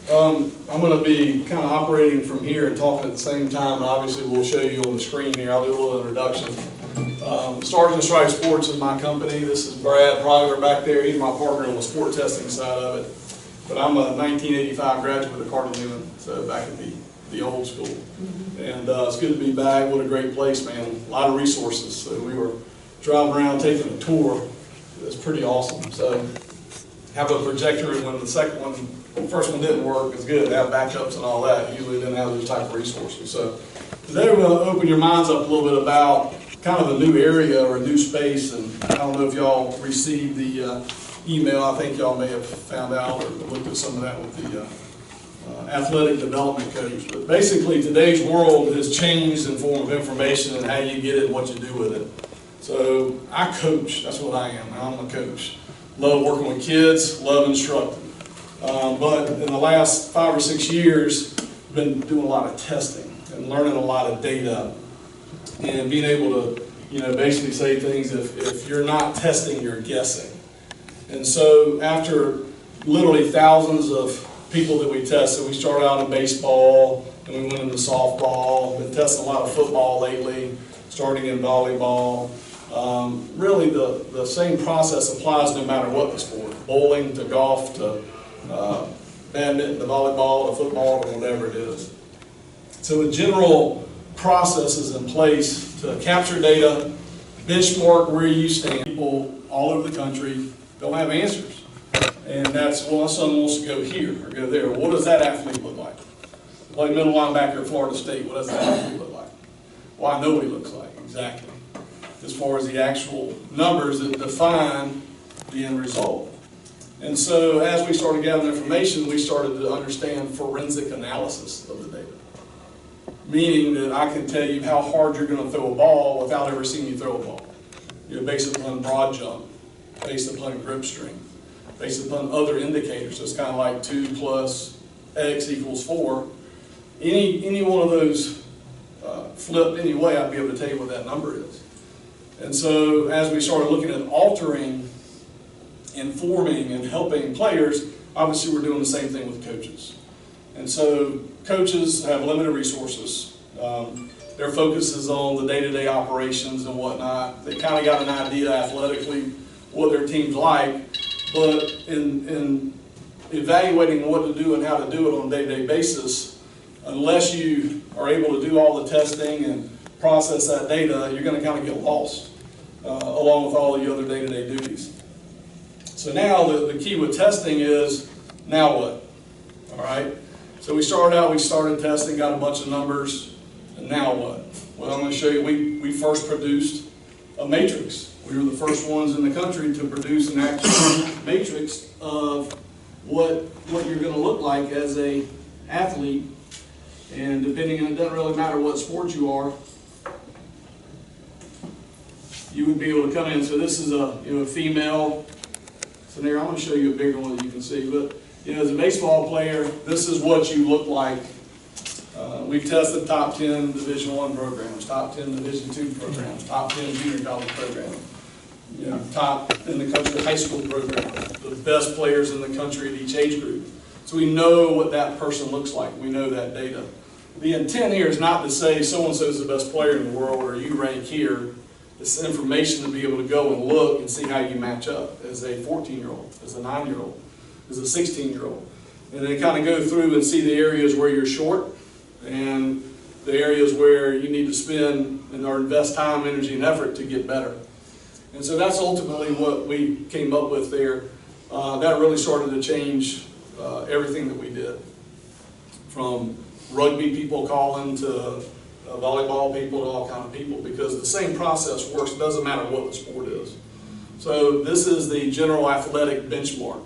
I'm going to be kind of operating from here and talking at the same time. Obviously, we'll show you on the screen here. I'll do a little introduction. Stars and Stripes Sports is my company. This is Brad Progler back there. He's my partner on the sport testing side of it. But I'm a 1985 graduate of Cardinal Newman, so back at the old school. And it's good to be back. What a great place, man. A lot of resources. So we were driving around taking a tour. It was pretty awesome. So have a projector, and when the first one didn't work, it's good to have backups and all that. Usually didn't have those type of resources. So today we're going to open your minds up a little bit about kind of a new area or a new space. And I don't know if y'all received the email. I think y'all may have found out or looked at some of that with the athletic development coach. But basically today's world has changed in form of information and how you get it and what you do with it. So I coach. That's what I am. I'm a coach. Love working with kids, love instructing. But in the last 5 or 6 years, I've been doing a lot of testing and learning a lot of data and being able to, basically say things, if you're not testing, you're guessing. And so after literally thousands of people that we tested, we started out in baseball, and we went into softball, been testing a lot of football lately, starting in volleyball. Really the same process applies no matter what the sport, bowling to golf to badminton to volleyball to football or whatever it is. So a general process is in place to capture data, benchmark where you stand. People all over the country don't have answers. And that's, well, my son wants to go here or go there. What does that athlete look like? Play middle linebacker at Florida State, what does that athlete look like? Well, I know what he looks like, exactly. As far as the actual numbers that define the end result. And so as we started gathering information, we started to understand forensic analysis of the data. Meaning that I can tell you how hard you're going to throw a ball without ever seeing you throw a ball. Based upon broad jump, based upon grip strength, based upon other indicators. So it's kind of like 2 plus X equals 4. Any one of those flipped any way, I'd be able to tell you what that number is. And so as we started looking at altering, informing, and helping players, obviously we're doing the same thing with coaches. And so coaches have limited resources. Their focus is on the day-to-day operations and whatnot. They kind of got an idea athletically what their team's like, but in evaluating what to do and how to do it on a day-to-day basis, unless you are able to do all the testing and process that data, you're going to kind of get lost along with all the other day-to-day duties. So now the key with testing is, now what? All right? So we started testing, got a bunch of numbers, and now what? Well, I'm going to show you, we first produced a matrix. We were the first ones in the country to produce an actual matrix of what you're going to look like as a athlete. And depending on, it doesn't really matter what sport you are, you would be able to come in. So this is a female scenario. I'm going to show you a bigger one that you can see. But as a baseball player, this is what you look like. We've tested top 10 Division I programs, top 10 Division II programs, top 10 junior college programs, top in the country high school programs, the best players in the country at each age group. So we know what that person looks like. We know that data. The intent here is not to say so-and-so is the best player in the world or you rank here. It's information to be able to go and look and see how you match up as a 14-year-old, as a 9-year-old, as a 16-year-old. And then kind of go through and see the areas where you're short and the areas where you need to spend or invest time, energy, and effort to get better. And so that's ultimately what we came up with there. That really started to change everything that we did. From rugby people calling to volleyball people to all kinds of people, because the same process works. It doesn't matter what the sport is. So this is the general athletic benchmark.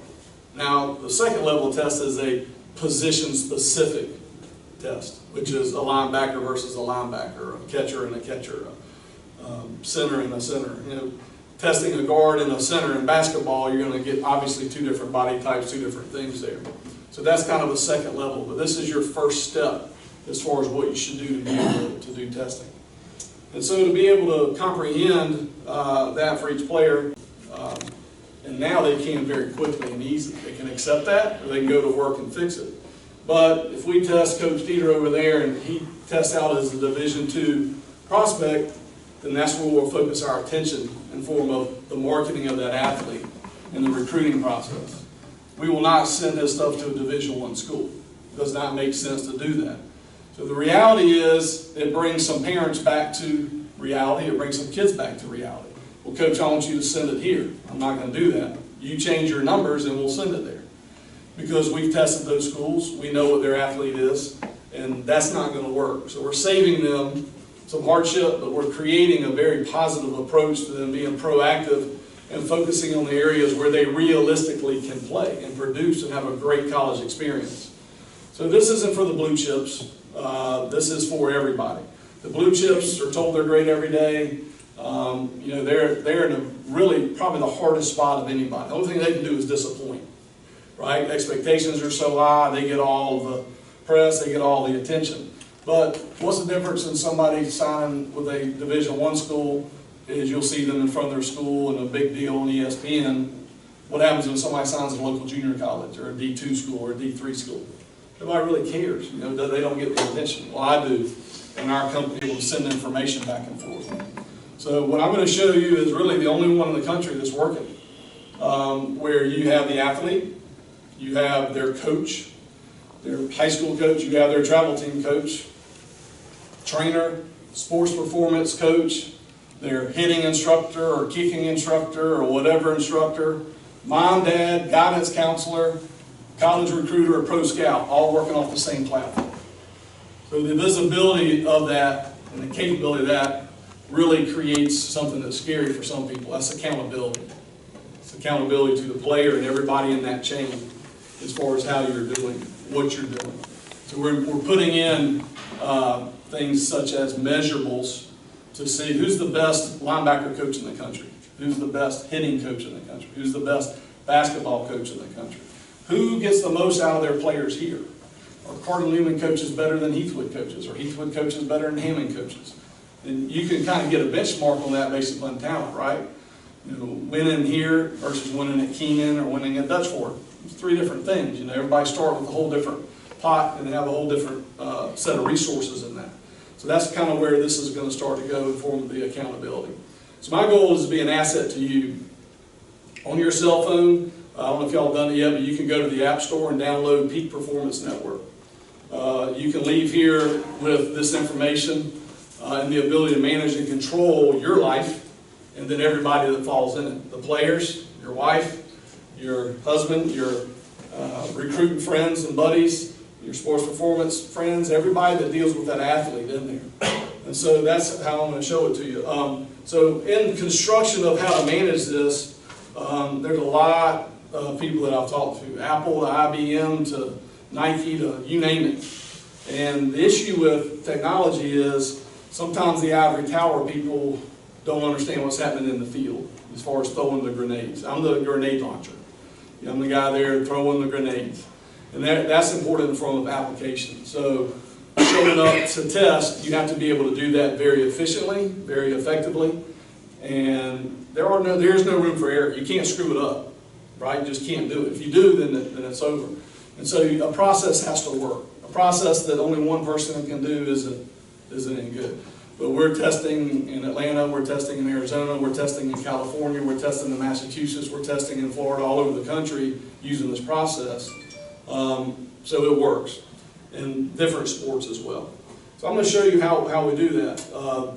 Now the second level test is a position specific test, which is a linebacker versus a linebacker, a catcher and a catcher, a center and a center. Testing a guard and a center in basketball, you're going to get obviously 2 different body types, 2 different things there. So that's kind of the second level, but this is your first step as far as what you should do to be able to do testing. And so to be able to comprehend that for each player, and now they can very quickly and easily. They can accept that, or they can go to work and fix it. But if we test Coach Peter over there and he tests out as a Division II prospect, then that's where we'll focus our attention in form of the marketing of that athlete and the recruiting process. We will not send this stuff to a Division I school. It does not make sense to do that. So the reality is, it brings some parents back to reality, it brings some kids back to reality. Well, Coach, I want you to send it here. I'm not going to do that. You change your numbers and we'll send it there. Because we've tested those schools, we know what their athlete is, and that's not going to work. So we're saving them some hardship, but we're creating a very positive approach to them being proactive and focusing on the areas where they realistically can play and produce and have a great college experience. So this isn't for the blue chips. This is for everybody. The blue chips are told they're great every day. You know, they're in a really probably the hardest spot of anybody. The only thing they can do is disappoint, right? Expectations are so high, they get all of the press, they get all the attention. But what's the difference in somebody signing with a Division I school is you'll see them in front of their school and a big deal on ESPN. What happens when somebody signs a local junior college or a D2 school or a D3 school? Nobody really cares. You know, they don't get the attention. Well, I do, and our company will send information back and forth. So what I'm going to show you is really the only one in the country that's working, where you have the athlete, you have their coach, their high school coach, you have their travel team coach, trainer, sports performance coach, their hitting instructor or kicking instructor or whatever instructor, mom, dad, guidance counselor, college recruiter, or pro scout, all working off the same platform. So the visibility of that and the capability of that really creates something that's scary for some people. That's accountability. It's accountability to the player and everybody in that chain as far as how you're doing, what you're doing. So we're putting in things such as measurables to see who's the best linebacker coach in the country, who's the best hitting coach in the country, who's the best basketball coach in the country, who gets the most out of their players here. Are Cardinal Newman coaches better than Heathwood coaches? Or Heathwood coaches better than Hammond coaches? And you can kind of get a benchmark on that based upon talent, right? You know, winning here versus winning at Keenan or winning at Dutchford. It's three different things. You know, everybody start with a whole different pot and have a whole different set of resources in that. So that's kind of where this is going to start to go in form of the accountability. So my goal is to be an asset to you on your cell phone. I don't know if y'all have done it yet, but you can go to the App Store and download Peak Performance Network. You can leave here with this information and the ability to manage and control your life and then everybody that falls in it. The players, your wife, your husband, your recruiting friends and buddies, your sports performance friends, everybody that deals with that athlete in there. And so that's how I'm going to show it to you. So in construction of how to manage this, there's a lot of people that I've talked to, Apple to IBM to Nike to you name it. And the issue with technology is sometimes the ivory tower people don't understand what's happening in the field as far as throwing the grenades. I'm the grenade launcher. I'm the guy there throwing the grenades. And that's important in the form of application. So showing up to test, you have to be able to do that very efficiently, very effectively. And there's no room for error. You can't screw it up, right? You just can't do it. If you do, then it's over. And so a process has to work. A process that only one person can do isn't any good. But we're testing in Atlanta, we're testing in Arizona, we're testing in California, we're testing in Massachusetts, we're testing in Florida, all over the country using this process. So it works in different sports as well. So I'm going to show you how we do that.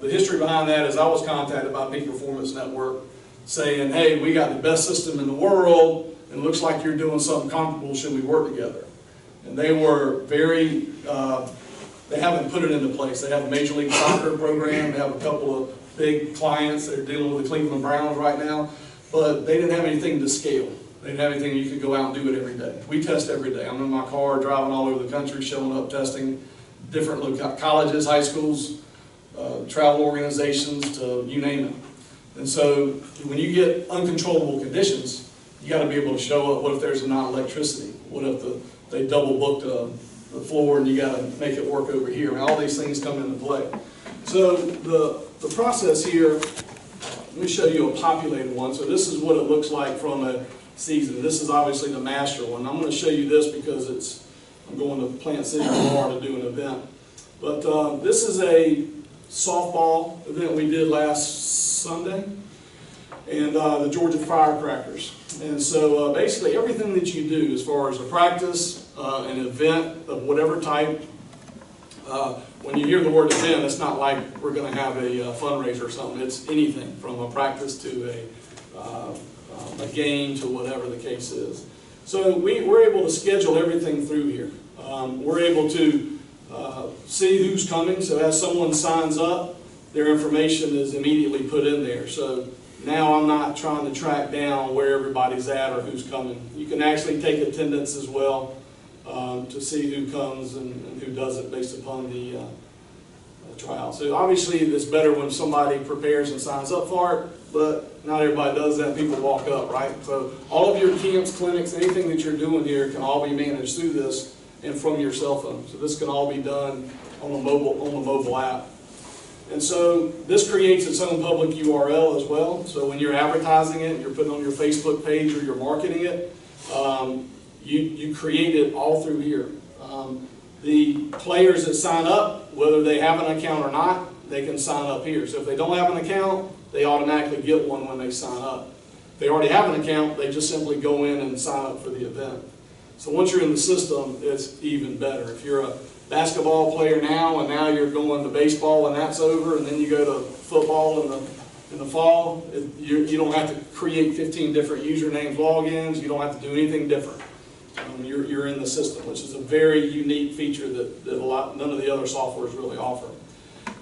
The history behind that is I was contacted by Peak Performance Network saying, hey, we got the best system in the world, and it looks like you're doing something comparable, should we work together? And they were very, they haven't put it into place. They have a Major League Soccer program, they have a couple of big clients, they're dealing with the Cleveland Browns right now, but they didn't have anything to scale. They didn't have anything you could go out and do it every day. We test every day. I'm in my car driving all over the country, showing up, testing different colleges, high schools, travel organizations, to you name it. And so when you get uncontrollable conditions, you got to be able to show up. What if there's not electricity? What if they double booked the floor and you got to make it work over here? I mean, all these things come into play. So the process here, let me show you a populated one. So this is what it looks like from a season. This is obviously the master one. I'm going to show you this because it's I'm going to Plant City, Florida to do an event. But this is a softball event we did last Sunday, and the Georgia Firecrackers. And so basically everything that you do as far as a practice, an event of whatever type, when you hear the word event, it's not like we're going to have a fundraiser or something. It's anything from a practice to a game to whatever the case is. So we're able to schedule everything through here. We're able to see who's coming. So as someone signs up, their information is immediately put in there. So now I'm not trying to track down where everybody's at or who's coming. You can actually take attendance as well to see who comes and who doesn't based upon the trial. So obviously it's better when somebody prepares and signs up for it, but not everybody does that. People walk up, right? So all of your camps, clinics, anything that you're doing here can all be managed through this and from your cell phone. So this can all be done on the mobile app. And so this creates its own public URL as well. So when you're advertising it, you're putting on your Facebook page or you're marketing it, you create it all through here. The players that sign up, whether they have an account or not, they can sign up here. So if they don't have an account, they automatically get one when they sign up. If they already have an account, they just simply go in and sign up for the event. So once you're in the system, it's even better. If you're a basketball player now and now you're going to baseball and that's over, and then you go to football in the fall, you don't have to create 15 different usernames, logins. You don't have to do anything different. You're in the system, which is a very unique feature that none of the other softwares really offer.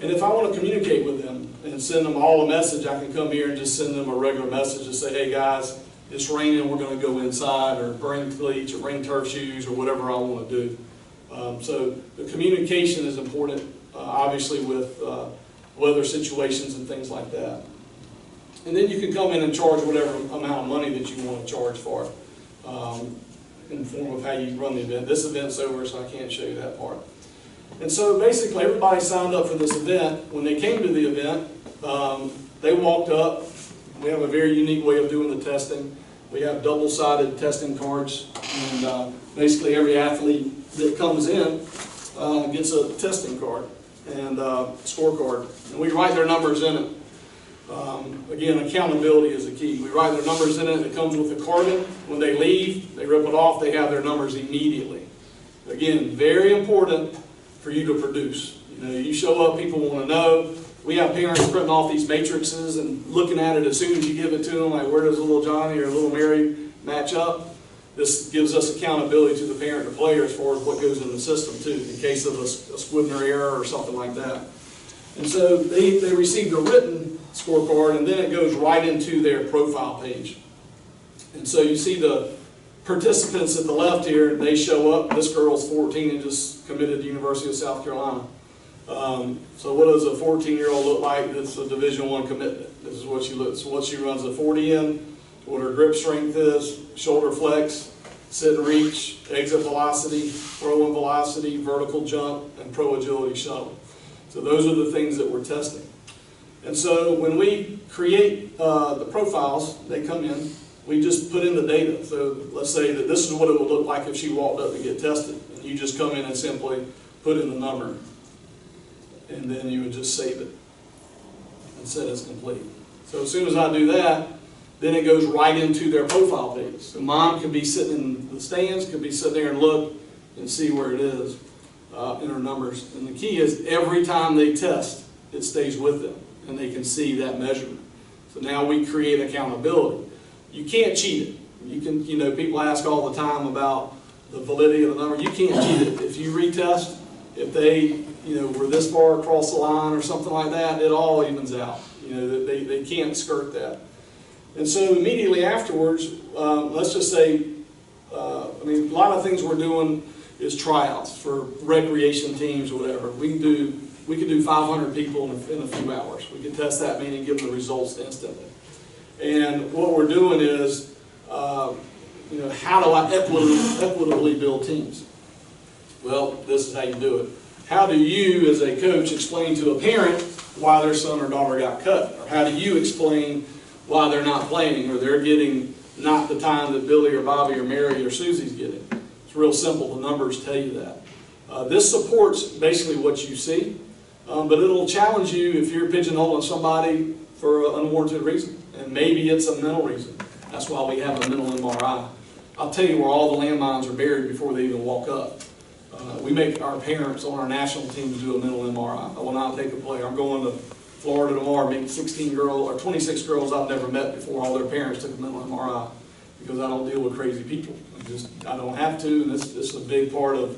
And if I want to communicate with them and send them all a message, I can come here and just send them a regular message and say, hey guys, it's raining, we're going to go inside, or bring cleats, or bring turf shoes, or whatever I want to do. So the communication is important, obviously, with weather situations and things like that. And then you can come in and charge whatever amount of money that you want to charge for it, in the form of how you run the event. This event's over, so I can't show you that part. And so basically everybody signed up for this event. When they came to the event, they walked up. We have a very unique way of doing the testing. We have double-sided testing cards, and basically every athlete that comes in gets a testing card and scorecard. And we write their numbers in it. Again, accountability is the key. We write their numbers in it. It comes with a carbon. When they leave, they rip it off. They have their numbers immediately. Again, very important for you to produce. You know, you show up, people want to know. We have parents printing off these matrices and looking at it as soon as you give it to them, like where does little Johnny or little Mary match up? This gives us accountability to the parent and the player as far as what goes in the system too, in case of a Scrivener error or something like that. And so they received a written scorecard, and then it goes right into their profile page. And so you see the participants at the left here, they show up. This girl's 14 and just committed to the University of South Carolina. So what does a 14-year-old look like? It's a Division I commitment. This is what she looks. So what she runs a 40 in, what her grip strength is, shoulder flex, sit and reach, exit velocity, throw and velocity, vertical jump, and pro agility shuttle. So those are the things that we're testing. And so when we create the profiles, they come in, we just put in the data. So let's say that this is what it would look like if she walked up to get tested. And you just come in and simply put in the number. And then you would just save it and set as complete. So as soon as I do that, then it goes right into their profile page. So mom could be sitting in the stands, could be sitting there and look and see where it is in her numbers. And the key is every time they test, it stays with them and they can see that measurement. So now we create accountability. You can't cheat it. You can, you know, people ask all the time about the validity of the number. You can't cheat it. If you retest, if they, you know, were this far across the line or something like that, it all evens out. You know, they can't skirt that. And so immediately afterwards, let's just say, I mean, a lot of things we're doing is tryouts for recreation teams or whatever. We can do 500 people in a few hours. We can test that many and give them the results instantly. And what we're doing is, you know, how do I equitably build teams? Well, this is how you do it. How do you, as a coach, explain to a parent why their son or daughter got cut? Or how do you explain why they're not playing or they're getting not the time that Billy or Bobby or Mary or Susie's getting? It's real simple. The numbers tell you that. This supports basically what you see, but it'll challenge you if you're pigeonholing somebody for an unwarranted reason. And maybe it's a mental reason. That's why we have a mental MRI. I'll tell you where all the landmines are buried before they even walk up. We make our parents on our national teams do a mental MRI. I will not take a player. I'm going to Florida tomorrow, meeting 16 girls or 26 girls I've never met before. All their parents took a mental MRI because I don't deal with crazy people. I don't have to, and this is a big part of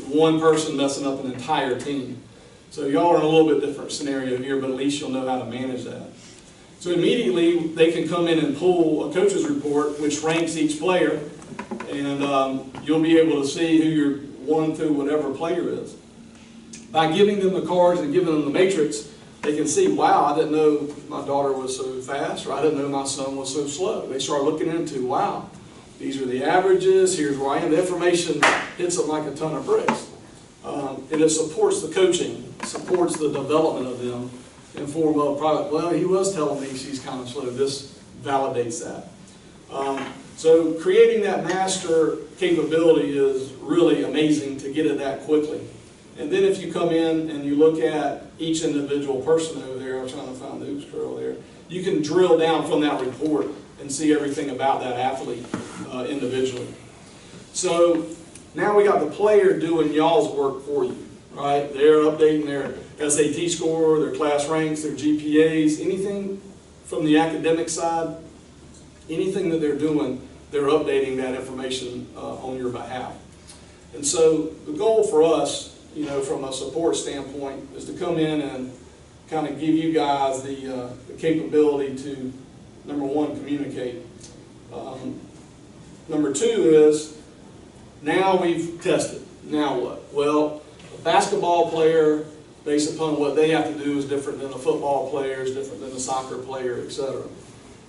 one person messing up an entire team. So y'all are in a little bit different scenario here, but at least you'll know how to manage that. So immediately they can come in and pull a coach's report which ranks each player, and you'll be able to see who your 1 through whatever player is. By giving them the cards and giving them the matrix, they can see, wow, I didn't know my daughter was so fast, or I didn't know my son was so slow. They start looking into, wow, these are the averages, here's where I am. The information hits them like a ton of bricks. And it supports the coaching, supports the development of them in form of product. Well, he was telling me she's kind of slow. This validates that. So creating that master capability is really amazing to get it that quickly. And then if you come in and you look at each individual person over there, I'm trying to find the oops girl there, you can drill down from that report and see everything about that athlete individually. So now we got the player doing y'all's work for you, right? They're updating their SAT score, their class ranks, their GPAs, anything from the academic side, anything that they're doing, they're updating that information on your behalf. And so the goal for us, you know, from a support standpoint, is to come in and kind of give you guys the capability to, number one, communicate. Number two is, now we've tested. Now what? Well, a basketball player, based upon what they have to do, is different than a football player, is different than a soccer player, etc.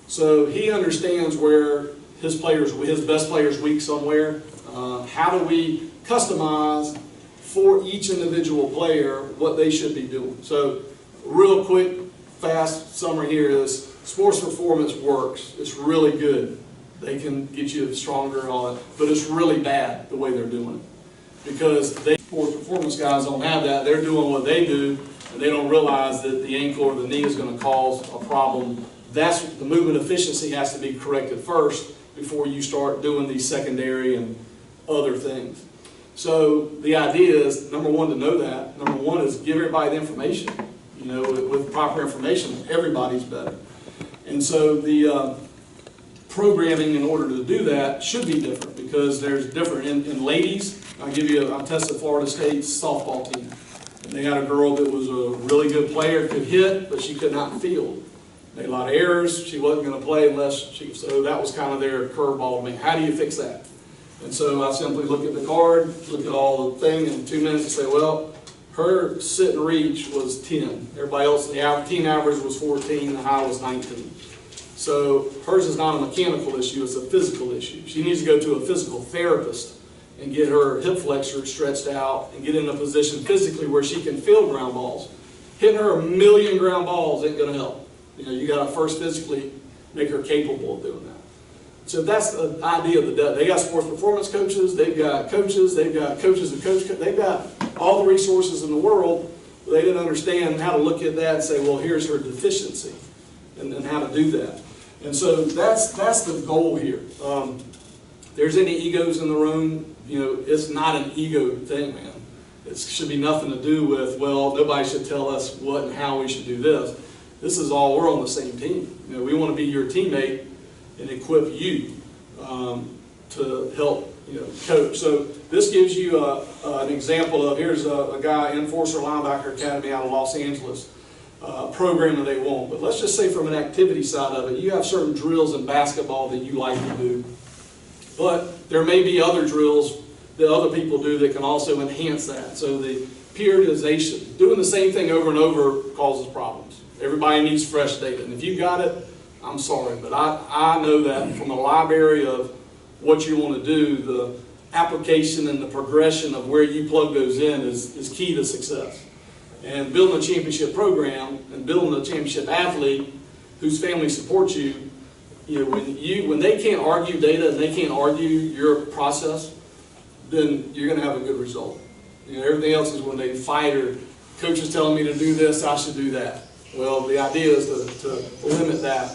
So he understands where his best player's weak somewhere. How do we customize for each individual player what they should be doing? So real quick, fast summary here is sports performance works. It's really good. They can get you stronger on it, but it's really bad the way they're doing it. Because sports performance guys don't have that. They're doing what they do, and they don't realize that the ankle or the knee is going to cause a problem. That's the movement efficiency has to be corrected first before you start doing these secondary and other things. So the idea is, number one, to know that. Number one is give everybody the information. You know, with proper information, everybody's better. And so the programming in order to do that should be different, because there's different. In ladies, I tested Florida State's softball team. And they had a girl that was a really good player, could hit, but she could not field. Made a lot of errors. She wasn't going to play so that was kind of their curveball to me. How do you fix that? And so I simply look at the card, look at all the thing in 2 minutes and say, well, her sit and reach was 10. Everybody else, the team average was 14, the high was 19. So hers is not a mechanical issue, it's a physical issue. She needs to go to a physical therapist and get her hip flexor stretched out and get in a position physically where she can field ground balls. Hitting her 1,000,000 ground balls ain't going to help. You know, you got to first physically make her capable of doing that. So that's the idea of the day. They got sports performance coaches, they've got coaches and coaches, they've got all the resources in the world. They didn't understand how to look at that and say, well, here's her deficiency, and how to do that. And so that's the goal here. There's any egos in the room, you know, it's not an ego thing, man. It should be nothing to do with, well, nobody should tell us what and how we should do this. This is all, we're on the same team. You know, we want to be your teammate and equip you to help, you know, coach. So this gives you an example of, here's a guy, Enforcer Linebacker Academy out of Los Angeles, program that they want. But let's just say from an activity side of it, you have certain drills in basketball that you like to do. But there may be other drills that other people do that can also enhance that. So the periodization, doing the same thing over and over causes problems. Everybody needs fresh data. And if you got it, I'm sorry, but I know that from a library of what you want to do, the application and the progression of where you plug those in is key to success. And building a championship program and building a championship athlete whose family supports you, you know, when they can't argue data and they can't argue your process, then you're going to have a good result. You know, everything else is when they fight or coach is telling me to do this, I should do that. Well, the idea is to limit that.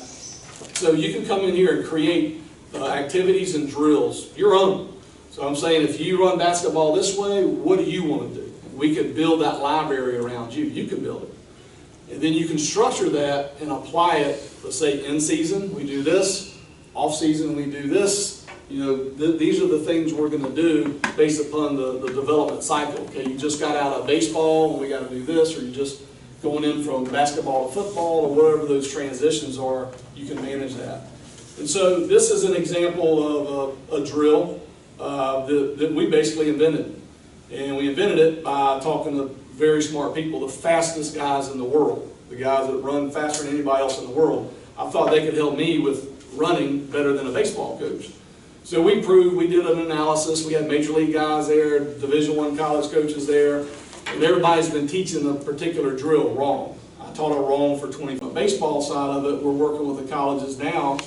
So you can come in here and create activities and drills, your own. So I'm saying if you run basketball this way, what do you want to do? We could build that library around you. You can build it. And then you can structure that and apply it, let's say in season, we do this, off season, we do this. You know, these are the things we're going to do based upon the development cycle. Okay, you just got out of baseball and we got to do this, or you just going in from basketball to football, or whatever those transitions are, you can manage that. And so this is an example of a drill that we basically invented. And we invented it by talking to very smart people, the fastest guys in the world, the guys that run faster than anybody else in the world. I thought they could help me with running better than a baseball coach. So we did an analysis. We had major league guys there, Division I college coaches there, and everybody's been teaching a particular drill wrong. I taught it wrong for 20. On the baseball side of it, we're working with the colleges now,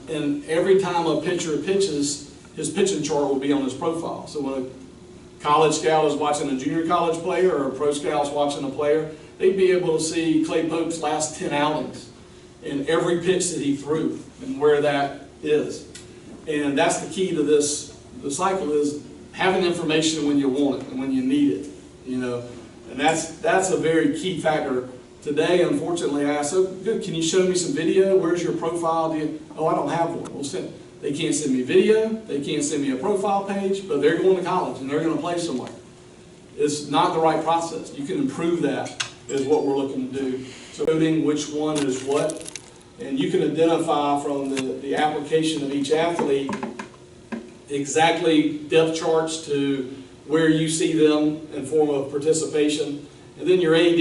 and every time a pitcher pitches, his pitching chart will be on his profile. So when a college scout is watching a junior college player or a pro scout's watching a player, they'd be able to see Clay Pope's last 10 outings and every pitch that he threw and where that is. And that's the key to this. The cycle is having information when you want it and when you need it, you know. And that's a very key factor. Today, unfortunately, I asked, so good, can you show me some video? Where's your profile? Oh, I don't have one. Well, they can't send me video, they can't send me a profile page, but they're going to college and they're going to play somewhere. It's not the right process. You can improve that, is what we're looking to do. So coding which one is what, and you can identify from the application of each athlete exactly depth charts to where you see them in form of participation. And then your AD,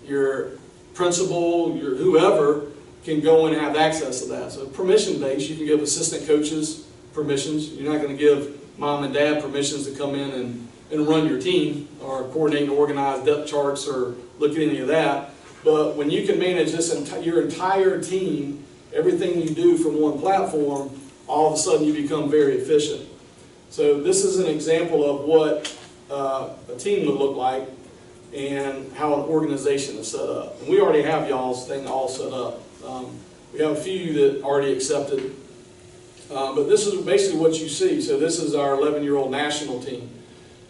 your principal, your whoever can go in and have access to that. So permission-based, you can give assistant coaches permissions. You're not going to give mom and dad permissions to come in and run your team or coordinate and organize depth charts or look at any of that. But when you can manage your entire team, everything you do from one platform, all of a sudden you become very efficient. So this is an example of what a team would look like and how an organization is set up. And we already have y'all's thing all set up. We have a few that already accepted. But this is basically what you see. So this is our 11-year-old national team.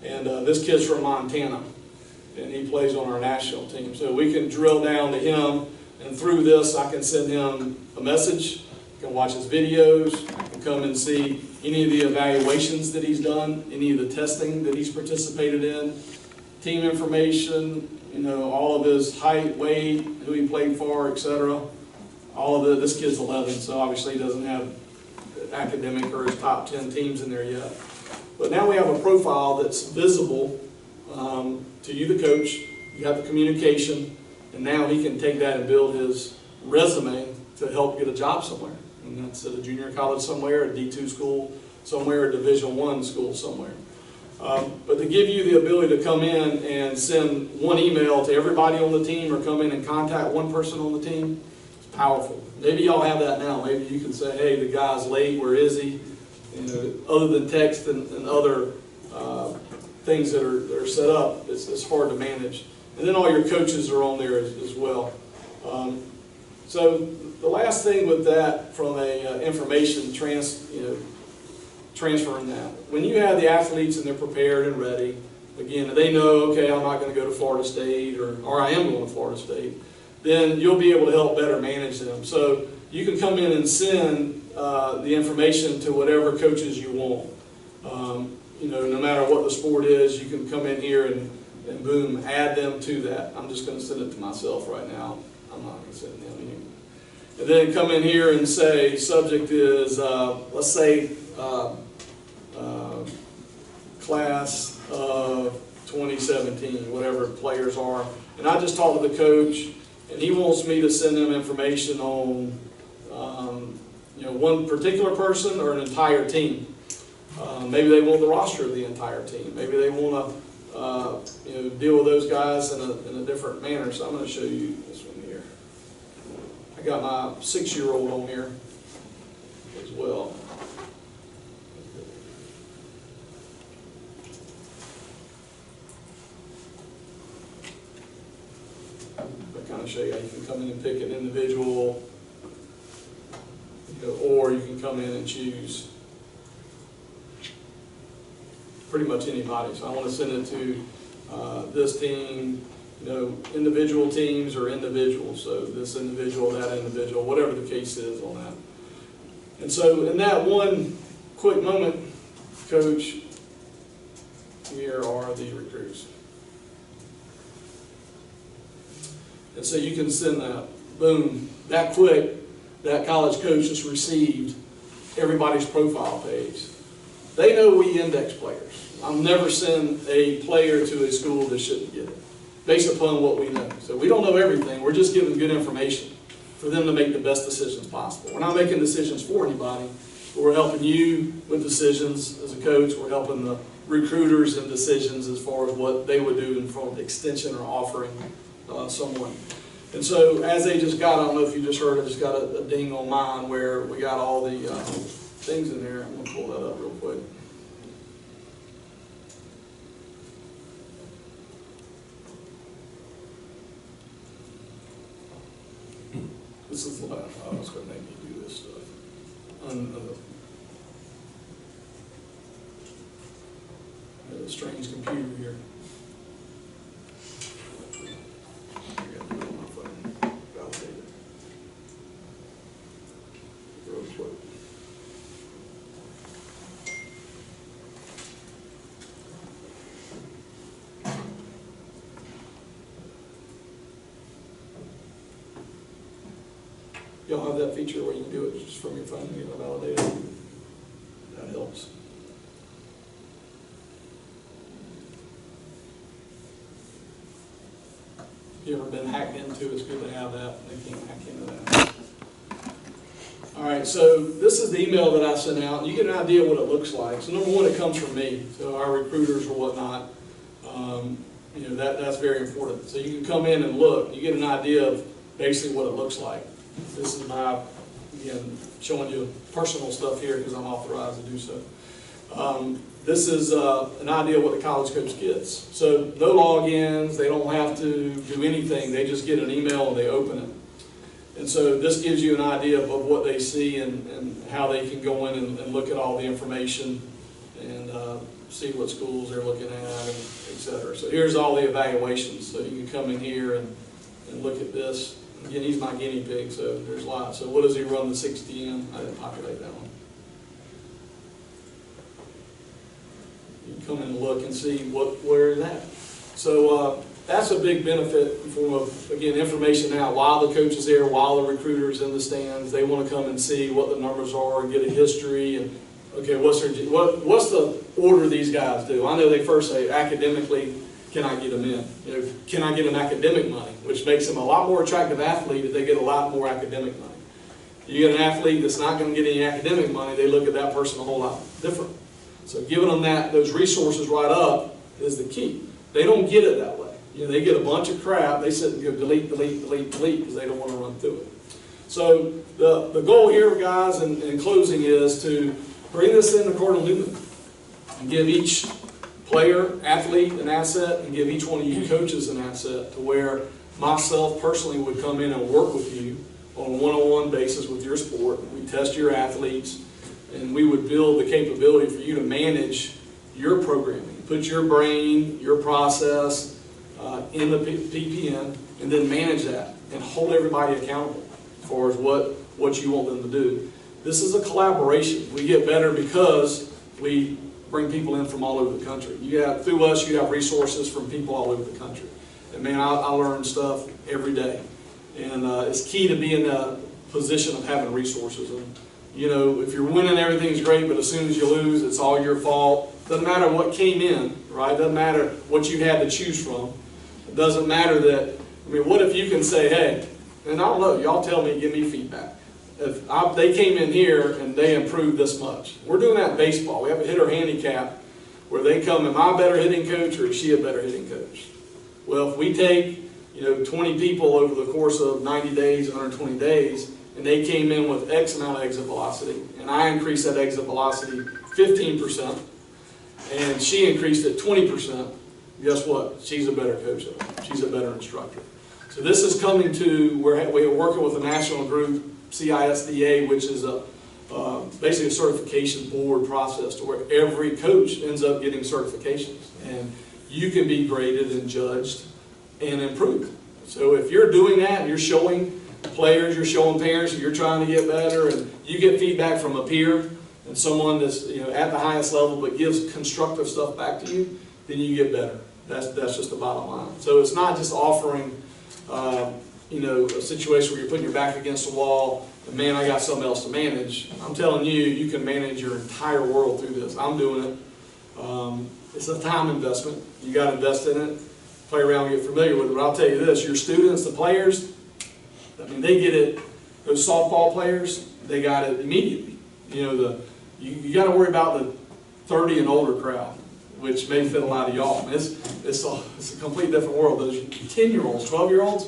And this kid's from Montana. And he plays on our national team. So we can drill down to him, and through this I can send him a message, I can watch his videos, I can come and see any of the evaluations that he's done, any of the testing that he's participated in, team information, you know, all of his height, weight, who he played for, etc. All of this kid's 11, so obviously he doesn't have academic or his top 10 teams in there yet. But now we have a profile that's visible to you, the coach. You have the communication, and now he can take that and build his resume to help get a job somewhere. And that's at a junior college somewhere, a D2 school somewhere, a Division I school somewhere. But to give you the ability to come in and send one email to everybody on the team or come in and contact one person on the team, it's powerful. Maybe y'all have that now. Maybe you can say, hey, the guy's late, where is he? You know, other than text and other things that are set up, it's hard to manage. And then all your coaches are on there as well. So the last thing with that, from a information transferring that, when you have the athletes and they're prepared and ready, again, they know, okay, I'm not going to go to Florida State, or I am going to Florida State, then you'll be able to help better manage them. So you can come in and send the information to whatever coaches you want. You know, no matter what the sport is, you can come in here and boom, add them to that. I'm just going to send it to myself right now. I'm not going to send them anymore. And then come in here and say, subject is, let's say, class of 2017, whatever players are. And I just talked to the coach, and he wants me to send them information on, you know, one particular person or an entire team. Maybe they want the roster of the entire team. Maybe they want to you know, deal with those guys in a different manner. So I'm going to show you this one here. I got my 6-year-old on here as well. kind of show you how you can come in and pick an individual, or you can come in and choose pretty much anybody. So I want to send it to this team, individual teams or individuals. So this individual, that individual, whatever the case is on that. And so in that one quick moment, Coach, here are the recruits. And so you can send that, boom, that quick, that college coach just received everybody's profile page. They know we index players. I'll never send a player to a school that shouldn't get it, based upon what we know. So we don't know everything. We're just giving good information for them to make the best decisions possible. We're not making decisions for anybody, but we're helping you with decisions as a coach. We're helping the recruiters in decisions as far as what they would do in form of extension or offering someone. And so as they just got, I don't know if you just heard, I just got a ding on mine where we got all the things in there. I'm going to pull that up real quick. This is the last. I was going to make you do this stuff. A strange computer here. I got to put it on my phone. Validate it. Real quick. Y'all have that feature where you can do it just from your phone and get it validated. That helps. If you've ever been hacked into, it's good to have that. They can't hack into that. All right, so this is the email that I sent out. You get an idea what it looks like. So number one, it comes from me. So our recruiters or whatnot, that's very important. So you can come in and look. You get an idea of basically what it looks like. This is my, again, showing you personal stuff here because I'm authorized to do so. This is an idea of what the college coach gets. So no logins, they don't have to do anything, they just get an email and they open it. And so this gives you an idea of what they see and how they can go in and look at all the information and see what schools they're looking at, and et cetera. So here's all the evaluations. So you can come in here and look at this. Again, he's my guinea pig, so there's lots. So what does he run the 60 in? I didn't populate that one. You can come in and look and see where it's at. So that's a big benefit in form of, again, information now while the coach is there, while the recruiter's in the stands. They want to come and see what the numbers are and get a history and, okay, what's the order these guys do? I know they first say academically, can I get them in? Can I get them academic money? Which makes them a lot more attractive athlete if they get a lot more academic money. You get an athlete that's not going to get any academic money, they look at that person a whole lot different. So giving them those resources right up is the key. They don't get it that way. They get a bunch of crap, they sit and go delete, delete, delete, delete because they don't want to run through it. So the goal here, guys, in closing is to bring this into Cardinal Newman and give each player, athlete an asset, and give each one of you coaches an asset to where myself personally would come in and work with you on a one-on-one basis with your sport. We test your athletes, and we would build the capability for you to manage your programming. Put your brain, your process in the PPN, and then manage that and hold everybody accountable as far as what you want them to do. This is a collaboration. We get better because we bring people in from all over the country. Through us, you have resources from people all over the country. And man, I learn stuff every day. And it's key to be in the position of having resources. And, if you're winning, everything's great, but as soon as you lose, it's all your fault. Doesn't matter what came in, right? Doesn't matter what you had to choose from. It doesn't matter what if you can say, hey, and I don't know, y'all tell me, give me feedback. If they came in here and they improved this much. We're doing that in baseball. We have a hitter handicap where they come, am I a better hitting coach or is she a better hitting coach? Well, if we take 20 people over the course of 90 days, 120 days, and they came in with X amount of exit velocity, and I increased that exit velocity 15%, and she increased it 20%, guess what? She's a better coach. She's a better instructor. So this is coming to where we are working with a national group, CISDA, which is basically a certification board process to where every coach ends up getting certifications. And you can be graded and judged and improved. So if you're doing that and you're showing players, you're showing parents, and you're trying to get better, and you get feedback from a peer and someone that's at the highest level but gives constructive stuff back to you, then you get better. That's just the bottom line. So it's not just offering a situation where you're putting your back against the wall and, man, I got something else to manage. I'm telling you, you can manage your entire world through this. I'm doing it. It's a time investment. You got to invest in it, play around, get familiar with it. But I'll tell you this, your students, the players, I mean, they get it. Those softball players, they got it immediately. You got to worry about the 30 and older crowd, which may fit a lot of y'all. I mean, it's a complete different world. Those 10-year-olds, 12-year-olds,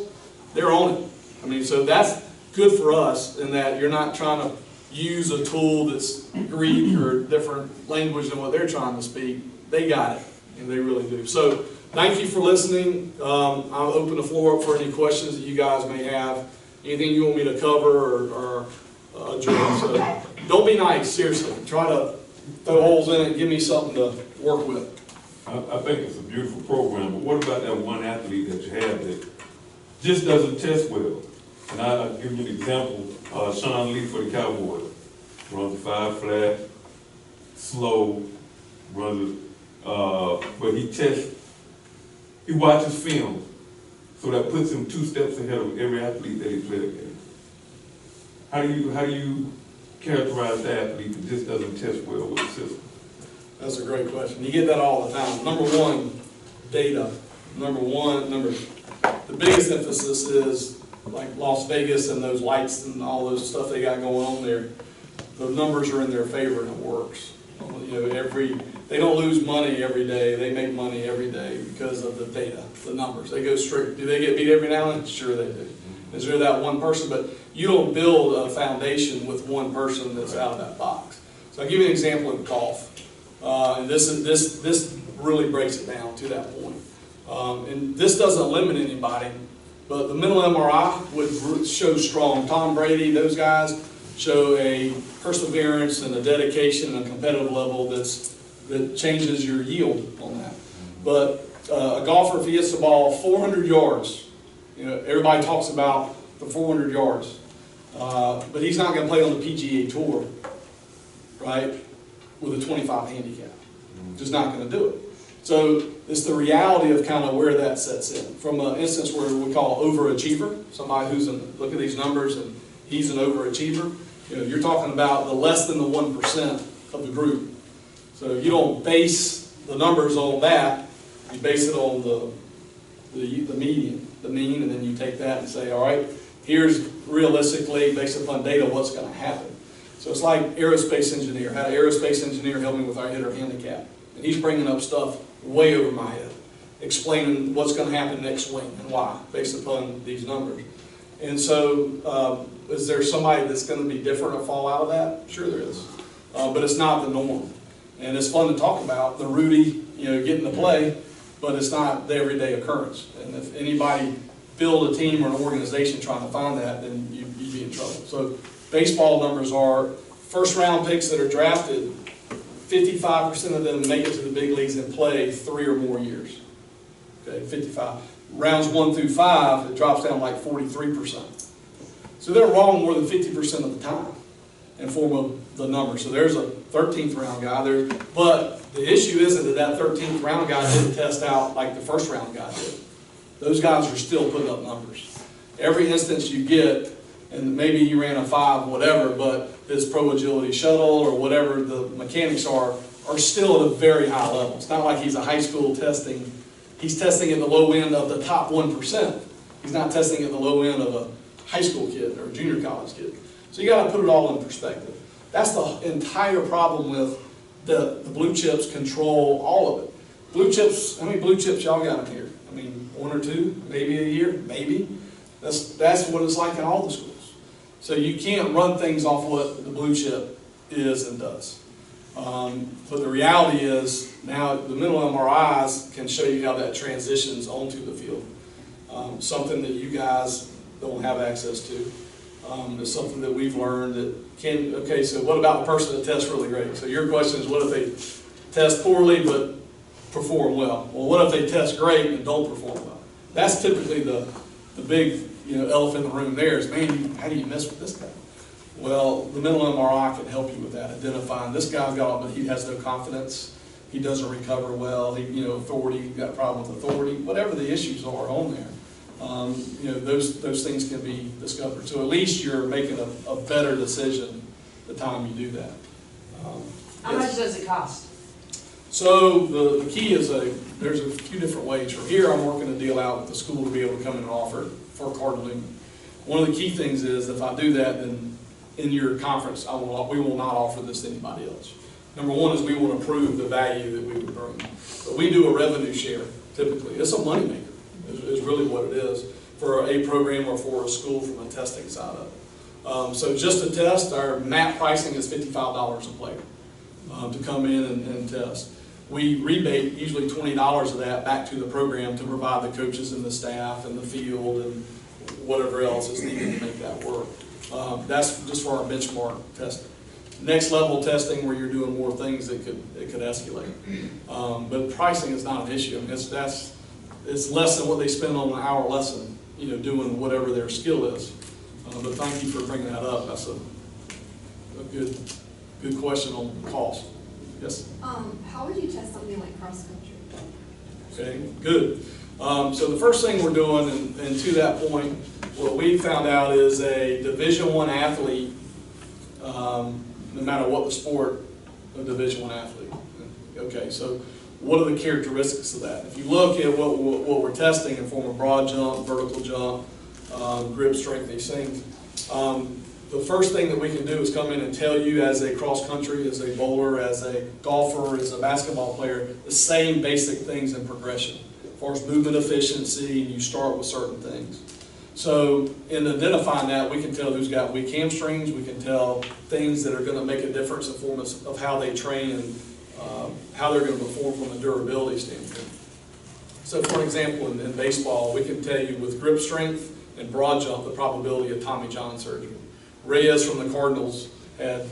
they're on it. I mean, so that's good for us in that you're not trying to use a tool that's Greek or different language than what they're trying to speak. They got it, and they really do. So thank you for listening. I'll open the floor up for any questions that you guys may have. Anything you want me to cover or address. So don't be nice, seriously. Try to throw holes in it and give me something to work with. I think it's a beautiful program, but what about that one athlete that you have that just doesn't test well? And I'll give you an example. Sean Lee for the Cowboys. Runs 5 flat, slow, runs but he watches film. So that puts him 2 steps ahead of every athlete that he played against. How do you characterize the athlete that just doesn't test well with the system? That's a great question. You get that all the time. Number one, data. The biggest emphasis is like Las Vegas and those lights and all those stuff they got going on there. The numbers are in their favor and it works. They don't lose money every day. They make money every day because of the data, the numbers. They go straight. Do they get beat every now and then? Sure they do. Is there that one person? But you don't build a foundation with one person that's out of that box. So I'll give you an example in golf. And this really breaks it down to that point. And this doesn't limit anybody, but the mental MRI would show strong. Tom Brady, those guys show a perseverance and a dedication and a competitive level that changes your yield on that. But a golfer, if he hits the ball 400 yards, everybody talks about the 400 yards, but he's not going to play on the PGA Tour, right, with a 25 handicap. Just not going to do it. So it's the reality of kind of where that sets in. From an instance where we call overachiever, somebody who's look at these numbers and he's an overachiever. You're talking about the less than the 1% of the group. So you don't base the numbers on that. You base it on the median, the mean, and then you take that and say, all right, here's realistically, based upon data, what's going to happen. So it's like aerospace engineer. I had an aerospace engineer help me with our hitter handicap. And he's bringing up stuff way over my head, explaining what's going to happen next swing and why, based upon these numbers. And so is there somebody that's going to be different or fall out of that? Sure there is. But it's not the norm. And it's fun to talk about, the Rudy, getting to play, but it's not the everyday occurrence. And if anybody build a team or an organization trying to find that, then you'd be in trouble. So baseball numbers are first round picks that are drafted, 55% of them make it to the big leagues and play 3 or more years. Okay, 55. Rounds 1 through 5, it drops down like 43%. So they're wrong more than 50% of the time in form of the number. So there's a 13th round guy there, but the issue isn't that 13th round guy didn't test out like the first round guy did. Those guys are still putting up numbers. Every instance you get, and maybe you ran a 5, whatever, but this Pro Agility Shuttle or whatever the mechanics are still at a very high level. It's not like he's a high school testing. He's testing at the low end of the top 1%. He's not testing at the low end of a high school kid or a junior college kid. So you got to put it all in perspective. That's the entire problem with the blue chips control all of it. Blue chips, how many blue chips y'all got in here? I mean, 1 or 2, maybe a year, maybe. That's what it's like in all the schools. So you can't run things off what the blue chip is and does. But the reality is now the mental MRIs can show you how that transitions onto the field. something that you guys don't have access to. It's something that we've learned that can, okay, so what about the person that tests really great? So your question is, what if they test poorly but perform well? Well, what if they test great and don't perform well? That's typically the big, elephant in the room there is, man, how do you mess with this guy? Well, the mental MRI can help you with that, identifying this guy's but he has no confidence, he doesn't recover well, authority, got a problem with authority, whatever the issues are on there. Those things can be discovered. So at least you're making a better decision the time you do that. How much does it cost? So the key is there's a few different ways. From here, I'm working a deal out with the school to be able to come in and offer it for Cardinal Newman. One of the key things is if I do that, then in your conference, we will not offer this to anybody else. Number one is we want to prove the value that we would bring. But we do a revenue share, typically. It's a moneymaker, is really what it is, for a program or for a school from a testing side of it. So just to test, our MAP pricing is $55 a player to come in and test. We rebate usually $20 of that back to the program to provide the coaches and the staff and the field and whatever else is needed to make that work. That's just for our benchmark testing. Next level testing where you're doing more things that could escalate. But pricing is not an issue. I mean, it's less than what they spend on an hour lesson, doing whatever their skill is. But thank you for bringing that up. That's a good question on cost. Yes? How would you test something like cross country? Okay, good. So the first thing we're doing, and to that point, what we found out is a Division I athlete, no matter what the sport, a Division I athlete. Okay, so what are the characteristics of that? If you look at what we're testing in form of broad jump, vertical jump, grip strength, these things, the first thing that we can do is come in and tell you as a cross country, as a bowler, as a golfer, as a basketball player, the same basic things in progression. As far as movement efficiency, and you start with certain things. So in identifying that, we can tell who's got weak hamstrings, we can tell things that are going to make a difference in form of how they train and how they're going to perform from a durability standpoint. So for example, in baseball, we can tell you with grip strength and broad jump the probability of Tommy John surgery. Reyes from the Cardinals had,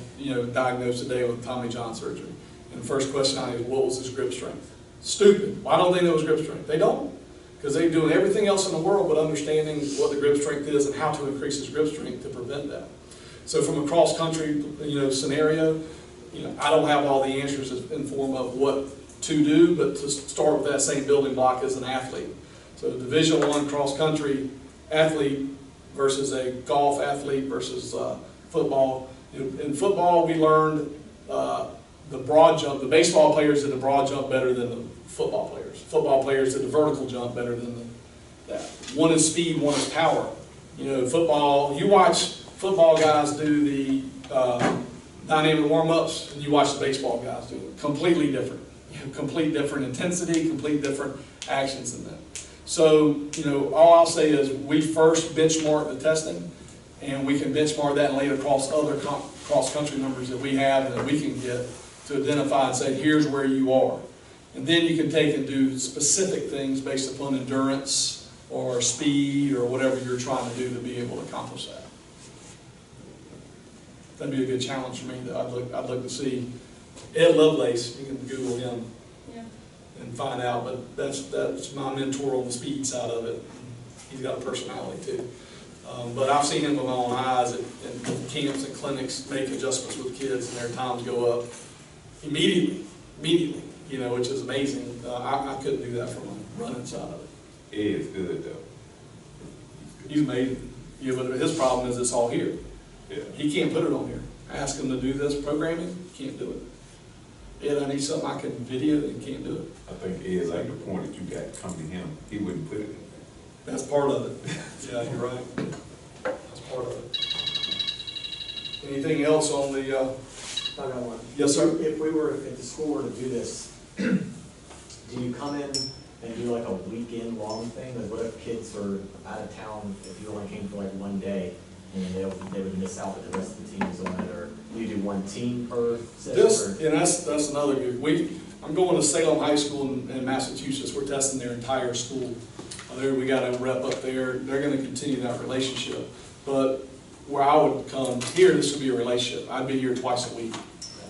diagnosed today with Tommy John surgery. And the first question I asked, what was his grip strength? Stupid. Why don't they know his grip strength? They don't. Because they're doing everything else in the world but understanding what the grip strength is and how to increase his grip strength to prevent that. So from a cross-country, scenario, I don't have all the answers in form of what to do, but to start with that same building block as an athlete. So Division I cross-country athlete versus a golf athlete versus football. In football, we learned the broad jump. The baseball players did the broad jump better than the football players. Football players did the vertical jump better than that. One is speed, one is power. Football, you watch football guys do the dynamic warm-ups, and you watch the baseball guys do it. Completely different. Complete different intensity, complete different actions in that. So, all I'll say is we first benchmark the testing, and we can benchmark that and lay it across other cross-country numbers that we have and that we can get to identify and say, here's where you are. And then you can take and do specific things based upon endurance or speed or whatever you're trying to do to be able to accomplish that. That'd be a good challenge for me that I'd look to see. Ed Lovelace, you can Google him. And find out, but that's my mentor on the speed side of it. He's got a personality too. But I've seen him with my own eyes at camps and clinics make adjustments with kids and their times go up immediately, which is amazing. I couldn't do that from a running side of it. Ed is good though. He's amazing. But his problem is it's all here. Yeah. He can't put it on here. Ask him to do this programming, can't do it. Ed, I need something I can video and can't do it. I think Ed's like the point that you got to come to him. He wouldn't put it in there. That's part of it. Yeah, you're right. That's part of it. Anything else on the, I got one. Yes, sir. If the school were to do this, do you come in and do like a weekend long thing? Like what if kids were out of town, if you only came for like one day, and they would miss out, but the rest of the team was on it, or do you do one team per session? That's another good. I'm going to Salem High School in Massachusetts. We're testing their entire school. We got a rep up there, they're gonna continue that relationship. But where I would come here, this would be a relationship. I'd be here twice a week.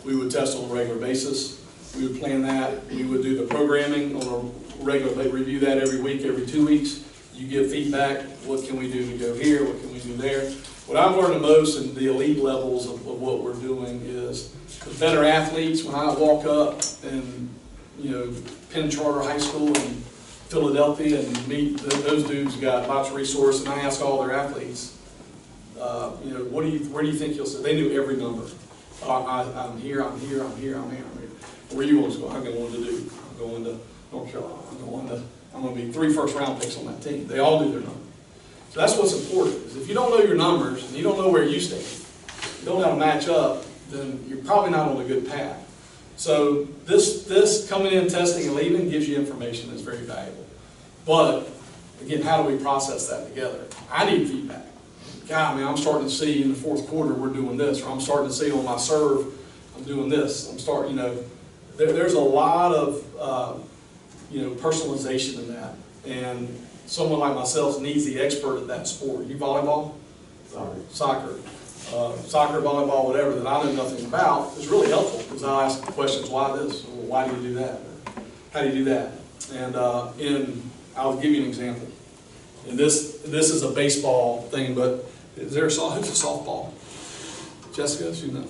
We would test on a regular basis. We would plan that. We would do the programming on a regular, they review that every week, every 2 weeks. You give feedback, what can we do to go here, what can we do there? What I've learned the most in the elite levels of what we're doing is the better athletes, when I walk up and, Penn Charter High School in Philadelphia and meet those dudes who got lots of resources, and I ask all their athletes, where do you think you'll sit? They knew every number. I'm here, I'm here, I'm here, I'm here, I'm here. Where you want to go? I'm going to Duke. I'm going to North Carolina. I'm going to be 3 first-round picks on that team. They all do their number. So that's what's important. Is if you don't know your numbers and you don't know where you stand, you don't know how to match up, then you're probably not on a good path. So this coming in, testing, and leaving gives you information that's very valuable. But again, how do we process that together? I need feedback. God, I'm starting to see in the 4th quarter we're doing this, or I'm starting to see on my serve I'm doing this. I'm starting, there's a lot of personalization in that, and someone like myself needs the expert at that sport. You volleyball, soccer, volleyball, whatever that I know nothing about is really helpful because I'll ask questions. Why this? Or why do you do that? Or how do you do that? And I'll give you an example. And this is a baseball thing, but who's a softball? Jessica, you know,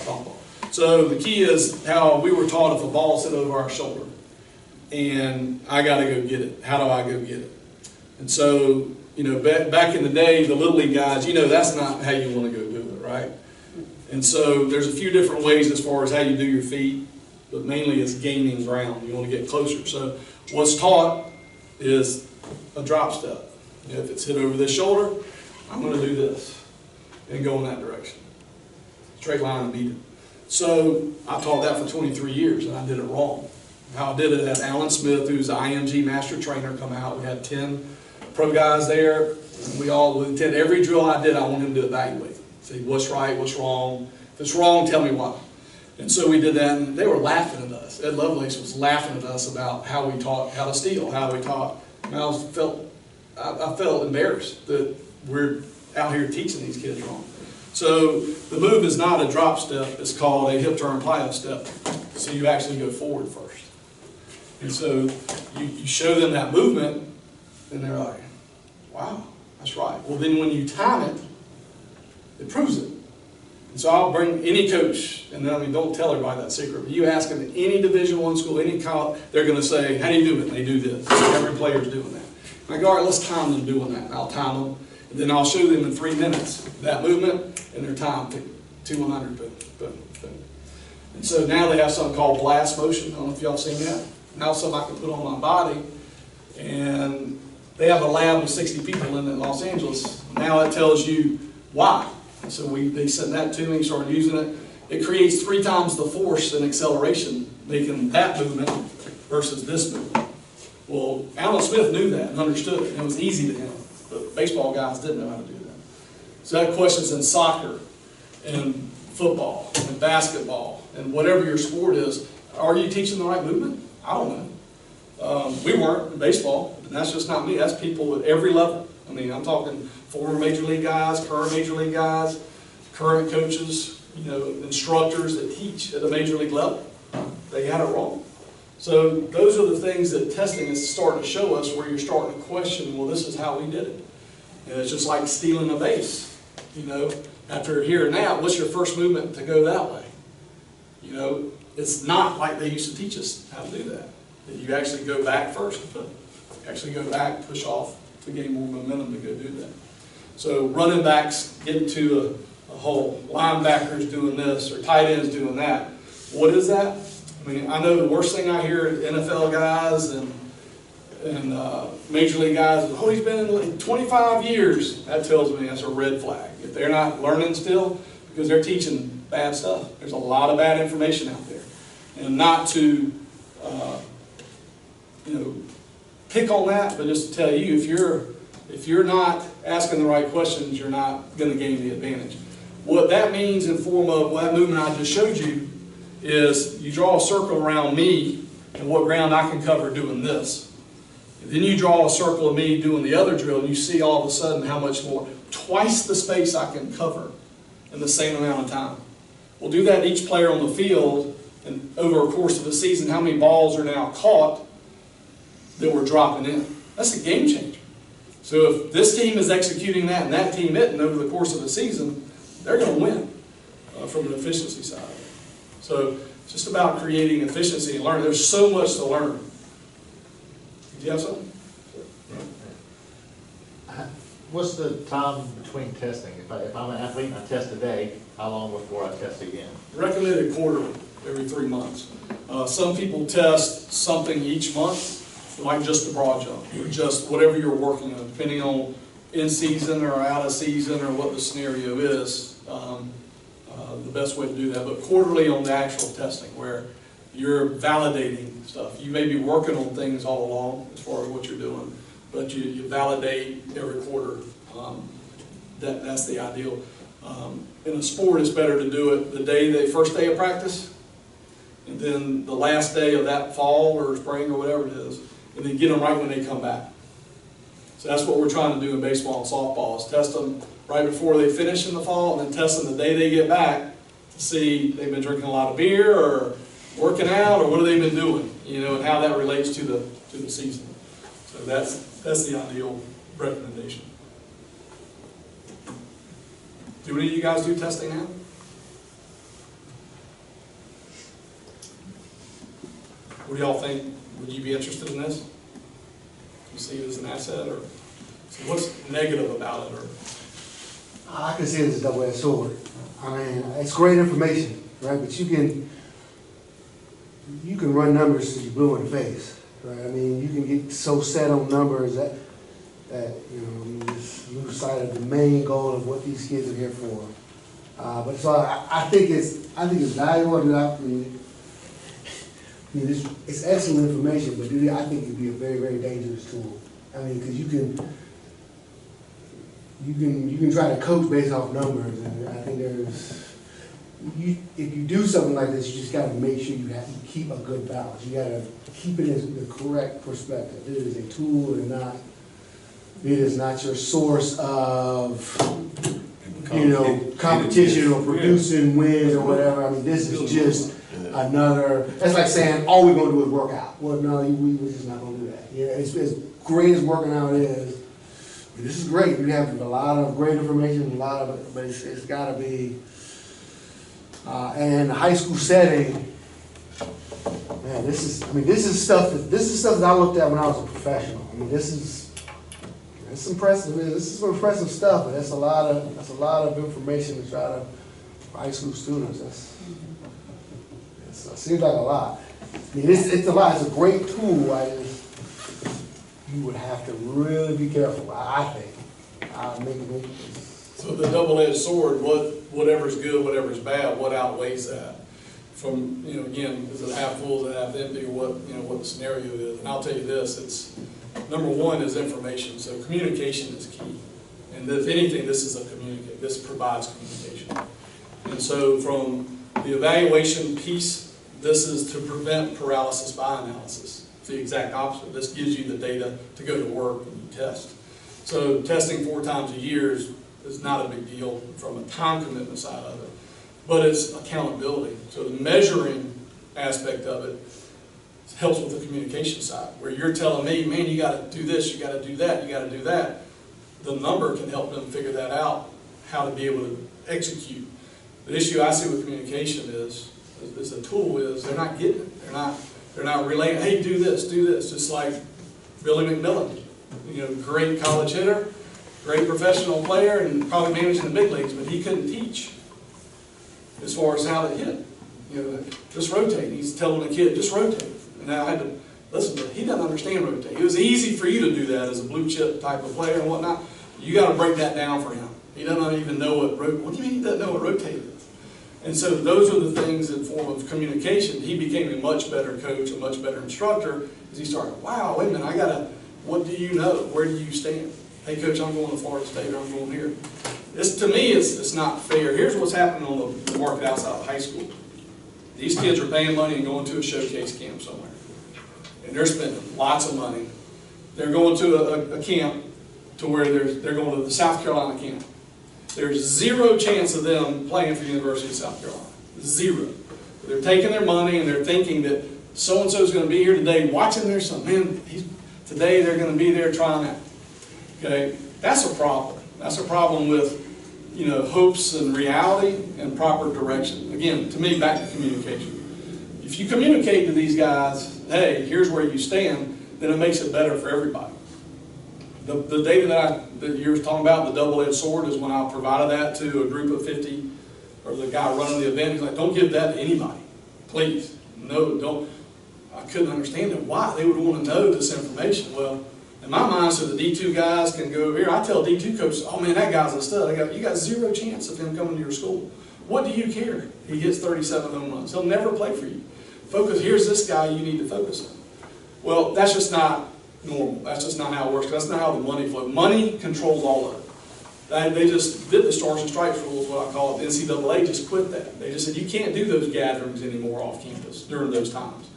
softball. So the key is how we were taught if a ball sit over our shoulder and I got to go get it. How do I go get it? And so, back in the day, the Little League guys, that's not how you want to go do it, right? And so there's a few different ways as far as how you do your feet, but mainly it's gaining ground. You want to get closer. So what's taught is a drop step. If it's hit over this shoulder, I'm going to do this and go in that direction. Straight line and beat it. So I taught that for 23 years and I did it wrong. How I did it, had Alan Smith, who's the IMG master trainer, come out. We had 10 pro guys there. And we all would attend every drill I did. I wanted him to evaluate. See what's right, what's wrong. If it's wrong, tell me why. And so we did that, and they were laughing at us. Ed Lovelace was laughing at us about how we taught how to steal, how we taught. And I felt embarrassed that we're out here teaching these kids wrong. So the move is not a drop step. It's called a hip turn plyo step. So you actually go forward first. And so you show them that movement, and they're like, wow, that's right. Well, then when you time it, it proves it. And so I'll bring any coach, and don't tell everybody that secret, but you ask them at any Division I school, any college, they're going to say, how do you do it? And they do this. Every player's doing that. And I go, all right, let's time them doing that. And I'll time them, and then I'll show them in 3 minutes that movement, and their time, 200, boom, boom, boom. And so now they have something called blast motion. I don't know if y'all seen that. Now something I can put on my body, and they have a lab with 60 people in Los Angeles. Now it tells you why. So they sent that to me, started using it. It creates 3 times the force and acceleration, making that movement versus this movement. Well, Alan Smith knew that and understood it, and it was easy to him. But baseball guys didn't know how to do that. So that question's in soccer, and football, and basketball, and whatever your sport is. Are you teaching the right movement? I don't know. We weren't in baseball, and that's just not me. That's people at every level. I'm talking former Major League guys, current Major League guys, current coaches, instructors that teach at a Major League level. They had it wrong. So those are the things that testing is starting to show us where you're starting to question, well, this is how we did it. And it's just like stealing a base. After hearing that, what's your first movement to go that way? It's not like they used to teach us how to do that. That you actually go back first. Actually go back, push off to gain more momentum to go do that. So running backs get into a hole. Linebackers doing this or tight ends doing that. What is that? I know the worst thing I hear NFL guys and Major League guys, oh, he's been in the league 25 years. That tells me that's a red flag. If they're not learning still, because they're teaching bad stuff. There's a lot of bad information out there. And not to, pick on that, but just to tell you, if you're not asking the right questions, you're not going to gain the advantage. What that means in form of that movement I just showed you is you draw a circle around me and what ground I can cover doing this. And then you draw a circle of me doing the other drill, and you see all of a sudden how much more, twice the space I can cover in the same amount of time. We'll do that each player on the field, and over a course of the season, how many balls are now caught that we're dropping in. That's a game changer. So if this team is executing that and that team isn't over the course of the season, they're going to win from an efficiency side. So it's just about creating efficiency and learning. There's so much to learn. Did you have something? What's the time between testing? If I'm an athlete and I test today, how long before I test again? Recommended quarterly, every 3 months. Some people test something each month, like just the broad jump, or just whatever you're working on, depending on in season or out of season or what the scenario is. The best way to do that, but quarterly on the actual testing, where you're validating stuff. You may be working on things all along as far as what you're doing, but you validate every quarter. That's the ideal. In a sport, it's better to do it the first day of practice, and then the last day of that fall or spring or whatever it is, and then get them right when they come back. So that's what we're trying to do in baseball and softball, is test them right before they finish in the fall, and then test them the day they get back to see if they've been drinking a lot of beer or working out or what have they been doing, and how that relates to the season. So that's the ideal recommendation. Do any of you guys do testing now? What do y'all think? Would you be interested in this? You see it as an asset, or so what's negative about it? Or I can see it as a double-edged sword. I mean, it's great information, right? But you can run numbers till you're blue in the face, right? I mean, you can get so set on numbers that you just lose sight of the main goal of what these kids are here for. But so I think it's valuable. It's excellent information, but I think it'd be a very, very dangerous tool. I mean, because you can try to coach based off numbers, and I think if you do something like this, you just got to make sure you keep a good balance. You got to keep it in the correct perspective. It is a tool, and it is not your source of competition or producing wins or whatever. I mean, this is just another. That's like saying all we're going to do is work out. Well, no, we're just not going to do that. It's as great as working out is. This is great. You have a lot of great information, but it's got to be. And in the high school setting, man, this is stuff that I looked at when I was a professional. I mean, it's impressive. This is some impressive stuff, but that's a lot of information to try to for high school students. It seems like a lot. I mean, it's a lot. It's a great tool. You would have to really be careful, I think. so the double-edged sword, whatever's good, whatever's bad, what outweighs that? From, again, is it half full, is it half empty, or what the scenario is? And I'll tell you this, it's, number one is information. So communication is key. And if anything, this provides communication. And so from the evaluation piece, this is to prevent paralysis by analysis. It's the exact opposite. This gives you the data to go to work when you test. So testing 4 times a year is not a big deal from a time commitment side of it, but it's accountability. So the measuring aspect of it helps with the communication side, where you're telling me, man, you got to do this, you got to do that, you got to do that. The number can help them figure that out, how to be able to execute. The issue I see with communication is a tool is they're not getting it. They're not relaying, hey, do this, just like Billy McMillan, great college hitter, great professional player, and probably managing the big leagues, but he couldn't teach as far as how to hit. Just rotate. He's telling the kid, just rotate. And I had to listen, but he doesn't understand rotate. It was easy for you to do that as a blue chip type of player and whatnot. You got to break that down for him. He doesn't even know what do you mean he doesn't know what rotate is? And so those are the things in form of communication. He became a much better coach, a much better instructor, as he started, wow, wait a minute, what do you know? Where do you stand? Hey, coach, I'm going to Florida State, or I'm going here. This, to me, it's not fair. Here's what's happening on the market outside of high school. These kids are paying money and going to a showcase camp somewhere. And they're spending lots of money they're going to a camp to where they're going to the South Carolina camp. There's zero chance of them playing for the University of South Carolina. Zero. They're taking their money and they're thinking that so-and-so is going to be here today watching their son. Man, today they're going to be there trying out. Okay, that's a problem. That's a problem with, hopes and reality and proper direction. Again, to me, back to communication. If you communicate to these guys, hey, here's where you stand, then it makes it better for everybody. The data that you were talking about, the double-edged sword, is when I provided that to a group of 50, or the guy running the event, he's like, don't give that to anybody, please. No, don't. I couldn't understand it. Why they would want to know this information. Well, in my mind, so the D2 guys can go over here. I tell D2 coaches, oh man, that guy's a stud. You got zero chance of him coming to your school. What do you care? He hits 37 home runs. He'll never play for you. Focus, here's this guy you need to focus on. Well, that's just not normal. That's just not how it works. That's not how the money flows. Money controls all of it. They just did the Stars and Stripes rules, what I call it. The NCAA just quit that. They just said you can't do those gatherings anymore off campus during those times.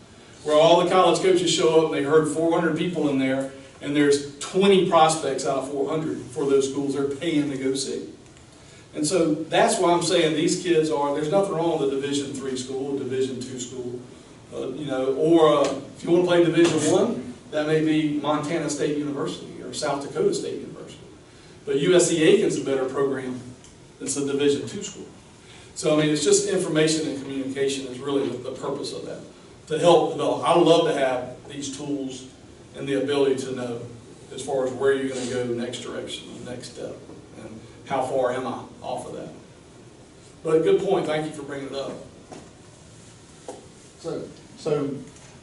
Where all the college coaches show up and they heard 400 people in there and there's 20 prospects out of 400 for those schools they're paying to go see. And so that's why I'm saying these kids there's nothing wrong with a Division III school, a Division II school, or if you want to play Division I, that may be Montana State University or South Dakota State University. But USC Aiken's a better program than a Division II school. So, I mean, it's just information and communication is really the purpose of that, to help develop. I would love to have these tools and the ability to know as far as where you're going to go next direction, the next step, and how far am I off of that. But good point. Thank you for bringing it up. So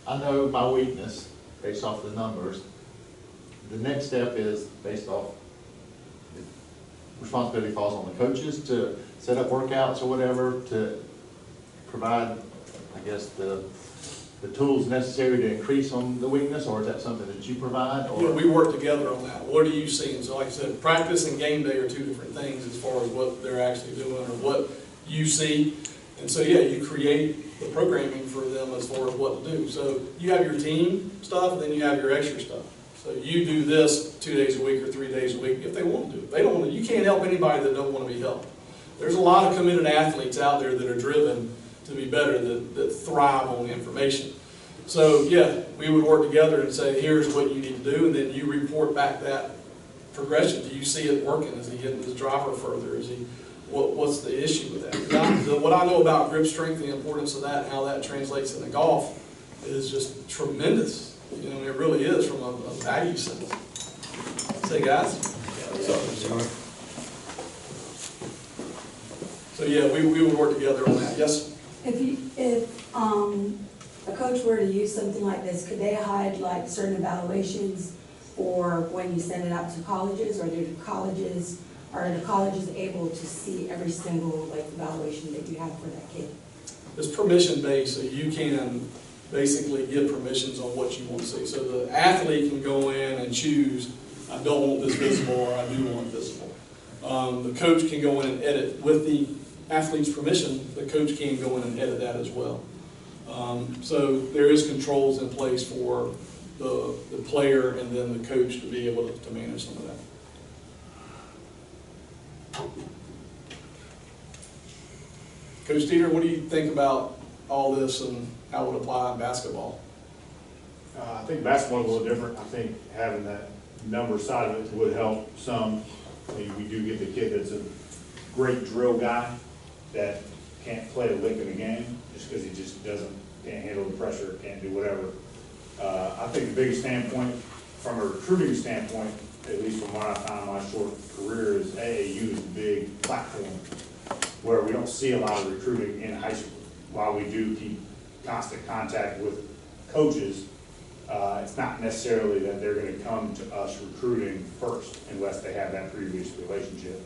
I know my weakness based off the numbers. The next step is based off, responsibility falls on the coaches to set up workouts or whatever to provide, I guess, the tools necessary to increase on the weakness, or is that something that you provide? Or? Yeah, we work together on that. What are you seeing? So like I said, practice and game day are two different things as far as what they're actually doing or what you see. And so yeah, you create the programming for them as far as what to do. So you have your team stuff, and then you have your extra stuff. So you do this 2 days a week or 3 days a week if they want to do it. If they don't want to, you can't help anybody that don't want to be helped. There's a lot of committed athletes out there that are driven to be better, that thrive on the information. So yeah, we would work together and say, here's what you need to do, and then you report back that progression. Do you see it working? Is he hitting his driver further? Is he, what's the issue with that? What I know about grip strength, the importance of that, and how that translates into golf is just tremendous. It really is from a value sense. Say, guys? So yeah, we would work together on that. Yes? If a coach were to use something like this, could they hide like certain evaluations for when you send it out to colleges, or are the colleges able to see every single evaluation that you have for that kid? It's permission based, so you can basically give permissions on what you want to see. So the athlete can go in and choose, I don't want this visible, or I do want it visible. The coach can go in and edit. With the athlete's permission, the coach can go in and edit that as well. So there is controls in place for the player and then the coach to be able to manage some of that. Coach Dieter, what do you think about all this and how it would apply in basketball? I think basketball is a little different. I think having that number side of it would help some. I mean, we do get the kid that's a great drill guy that can't play a lick in a game just because he just can't handle the pressure, can't do whatever. I think the biggest standpoint from a recruiting standpoint, at least from what I found in my short career, is AAU is a big platform where we don't see a lot of recruiting in high school. While we do keep constant contact with coaches, it's not necessarily that they're going to come to us recruiting first unless they have that previous relationship.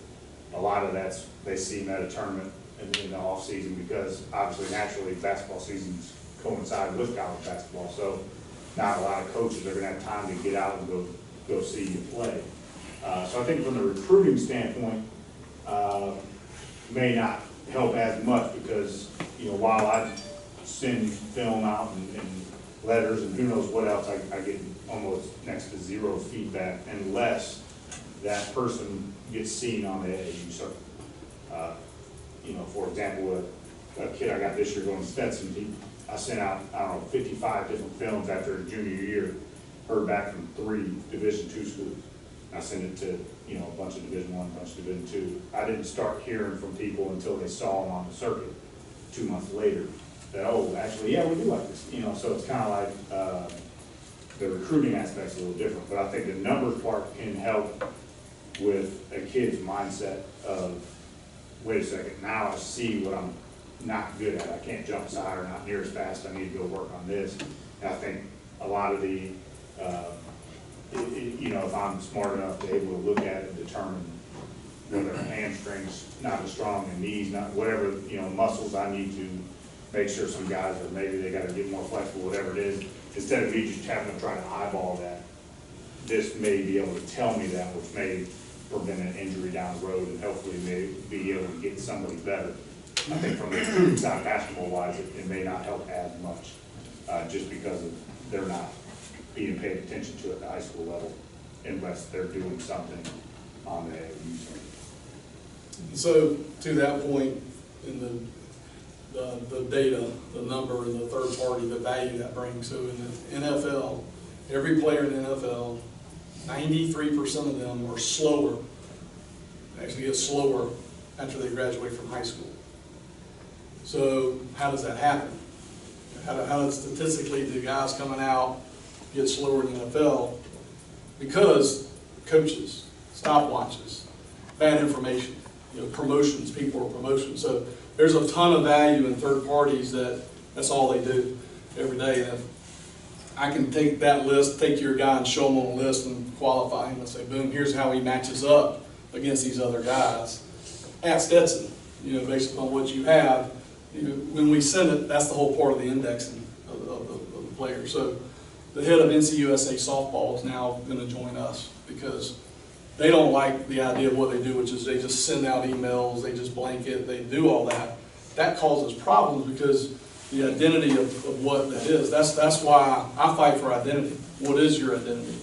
A lot of that's they see them at a tournament in the off season because obviously naturally basketball seasons coincide with college basketball. So not a lot of coaches are going to have time to get out and go see you play. So I think from the recruiting standpoint, may not help as much because while I send film out and letters and who knows what else, I get almost next to zero feedback unless that person gets seen on the AAU circuit. You know, for example, a kid I got this year going to Stetson, I sent out, I don't know, 55 different films after his junior year, heard back from 3 Division II schools. I sent it to, you know, a bunch of Division I, a bunch of Division II. I didn't start hearing from people until they saw them on the circuit 2 months later, that, oh, actually, yeah, we do like this, you know, so it's kind of like, the recruiting aspect's a little different, but I think the numbers part can help with a kid's mindset of, wait a second, now I see what I'm not good at. I can't jump aside or not near as fast. I need to go work on this. And I think a lot of the, you know, if I'm smart enough to able to look at it and determine whether hamstrings not as strong and knees not, whatever, you know, muscles I need to make sure some guys, or maybe they got to get more flexible, whatever it is, instead of me just having to try to eyeball that, this may be able to tell me that, which may prevent an injury down the road and hopefully may be able to get somebody better. I think from the recruiting side, basketball-wise, it may not help as much, just because of they're not being paid attention to at the high school level unless they're doing something on the AAU side. So to that point, in the data, the number, and the third party, the value that brings. So in the NFL, every player in the NFL, 93% of them are slower, actually get slower after they graduate from high school. So how does that happen? How does statistically the guys coming out get slower in the NFL? Because coaches, stopwatches, bad information, you know, promotions, people are promotions. So there's a ton of value in third parties that's all they do every day. And I can take that list, take your guy and show him on a list and qualify him and say, boom, here's how he matches up against these other guys at Stetson, you know, based upon what you have. You know, when we send it, that's the whole part of the indexing of the player. So the head of NCUSA softball is now going to join us because they don't like the idea of what they do, which is they just send out emails, they just blanket, they do all that. That causes problems because the identity of what that is. That's why I fight for identity. What is your identity?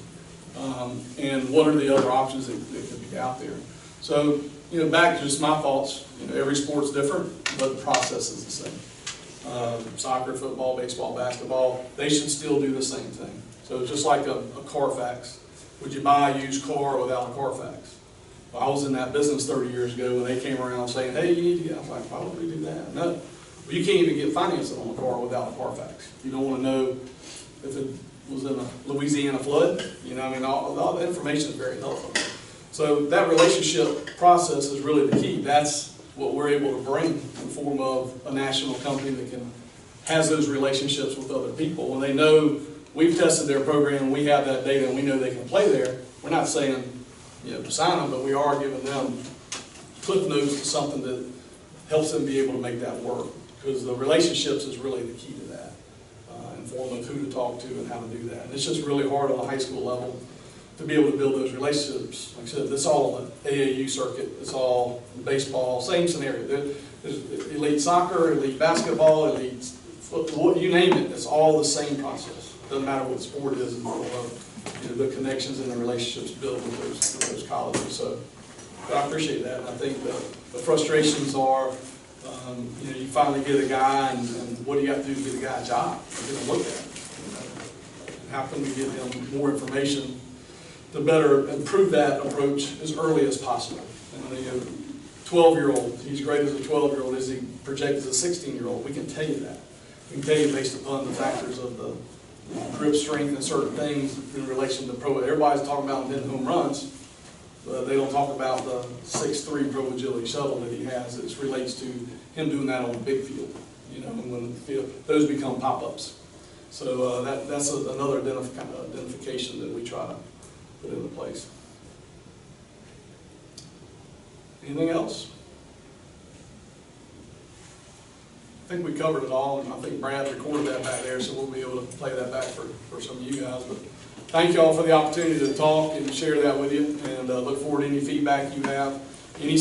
And what are the other options that could be out there? So, you know, back to just my thoughts. You know, every sport's different, but the process is the same. Soccer, football, baseball, basketball, they should still do the same thing. So it's just like a Carfax. Would you buy a used car without a Carfax? Well, I was in that business 30 years ago when they came around saying, hey, you need to get, I was like, why would we do that? No. Well, you can't even get financing on a car without a Carfax. You don't want to know if it was in a Louisiana flood. You know, I mean, all the information is very helpful. So that relationship process is really the key. That's what we're able to bring in the form of a national company that has those relationships with other people. When they know we've tested their program, we have that data, and we know they can play there, we're not saying, you know, to sign them, but we are giving them cliff notes to something that helps them be able to make that work. Because the relationships is really the key to that, inform of who to talk to and how to do that. And it's just really hard on the high school level to be able to build those relationships. Like I said, it's all on the AAU circuit, it's all baseball, same scenario. There's elite soccer, elite basketball, elite football, you name it, it's all the same process. Doesn't matter what the sport is, you know, the connections and the relationships built with those colleges. So but I appreciate that. And I think the frustrations are, you know, you finally get a guy, and what do you have to do to get a guy a job? Get him looked at. You know? And how can we get him more information to better improve that approach as early as possible? And, you know, 12-year-old, he's great as a 12-year-old, is he projected as a 16-year-old? We can tell you that. We can tell you based upon the factors of the grip strength and certain things in relation to pro. Everybody's talking about hitting home runs, but they don't talk about the 6'3" pro agility shuttle that he has. It relates to him doing that on the big field. You know, and when the field, those become pop-ups. So that's another kind of identification that we try to put into place. Anything else? I think we covered it all, and I think Brad recorded that back there, so we'll be able to play that back for some of you guys. But thank you all for the opportunity to talk and share that with you, and look forward to any feedback you have, any